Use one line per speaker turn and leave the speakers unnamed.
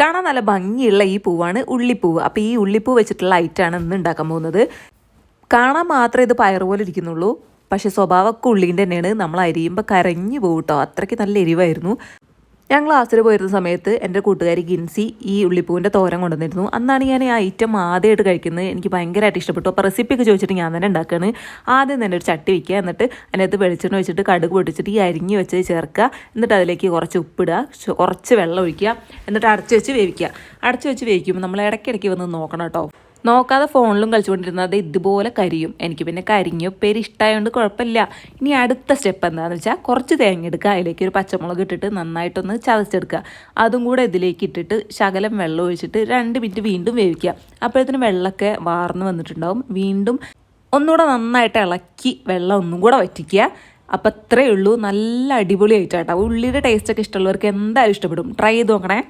കാണാൻ നല്ല ഭംഗിയുള്ള ഈ പൂവാണ് ഉള്ളിപ്പൂവ്. അപ്പോൾ ഈ ഉള്ളിപ്പൂ വെച്ചിട്ടുള്ള ഐറ്റാണ് ഇന്ന് ഉണ്ടാക്കാൻ പോകുന്നത്. കാണാൻ മാത്രമേ ഇത് പയറ് പോലെ ഇരിക്കുന്നുള്ളൂ, പക്ഷേ സ്വഭാവമൊക്കെ ഉള്ളീൻ്റെ തന്നെയാണ്. നമ്മൾ അരിയുമ്പോൾ കരഞ്ഞു പോകും കേട്ടോ, അത്രയ്ക്ക് നല്ല എരിവായിരുന്നു. ഞാൻ ക്ലാസ്സിൽ പോയിരുന്ന സമയത്ത് എൻ്റെ കൂട്ടുകാരി ഗിൻസി ഈ ഉള്ളിപ്പൂവിൻ്റെ തോരൻ കൊണ്ടുവന്നിരുന്നു. അന്നാണ് ഞാൻ ആ ഐറ്റം ആദ്യമായിട്ട് കഴിക്കുന്നത്. എനിക്ക് ഭയങ്കരമായിട്ട് ഇഷ്ടപ്പെട്ടു. അപ്പോൾ റെസിപ്പിയൊക്കെ ചോദിച്ചിട്ട് ഞാൻ തന്നെ ഉണ്ടാക്കുകയാണ്. ആദ്യം തന്നെ ഒരു ചട്ടി വയ്ക്കുക, എന്നിട്ട് അതിനകത്ത് വെളിച്ചെണ്ണ വെച്ചിട്ട് കടുക് പൊട്ടിച്ചിട്ട് ഈ അരിഞ്ഞ് വെച്ച് ചേർക്കുക. എന്നിട്ട് അതിലേക്ക് കുറച്ച് ഉപ്പിടുക, കുറച്ച് വെള്ളം ഒഴിക്കുക, എന്നിട്ട് അടച്ച് വെച്ച് വേവിക്കുക. അടച്ച് വെച്ച് വേവിക്കുമ്പോൾ നമ്മൾ ഇടയ്ക്കിടയ്ക്ക് വന്ന് നോക്കണം കേട്ടോ. നോക്കാതെ ഫോണിലും കളിച്ചുകൊണ്ടിരുന്നത് ഇതുപോലെ കരിയും. എനിക്ക് പിന്നെ കരിഞ്ഞ ഉപ്പേരി ഇഷ്ടമായതുകൊണ്ട് കുഴപ്പമില്ല. ഇനി അടുത്ത സ്റ്റെപ്പ് എന്താണെന്ന് വെച്ചാൽ കുറച്ച് തേങ്ങ എടുക്കുക, അതിലേക്ക് ഒരു പച്ചമുളക് ഇട്ടിട്ട് നന്നായിട്ടൊന്ന് ചതച്ചെടുക്കുക. അതും കൂടെ ഇതിലേക്ക് ഇട്ടിട്ട് ശകലം വെള്ളം ഒഴിച്ചിട്ട് 2 മിനിറ്റ് വീണ്ടും വേവിക്കുക. അപ്പോഴത്തേന് വെള്ളമൊക്കെ വാർന്ന് വന്നിട്ടുണ്ടാവും. വീണ്ടും ഒന്നുകൂടെ നന്നായിട്ട് ഇളക്കി വെള്ളം ഒന്നും കൂടെ വറ്റിക്കുക. അപ്പോൾ അത്രയേ ഉള്ളൂ. നല്ല അടിപൊളിയായിട്ടാട്ടോ. ഉള്ളിയുടെ ടേസ്റ്റൊക്കെ ഇഷ്ടമുള്ളവർക്ക് എന്തായാലും ഇഷ്ടപ്പെടും. ട്രൈ ചെയ്ത് നോക്കണേ.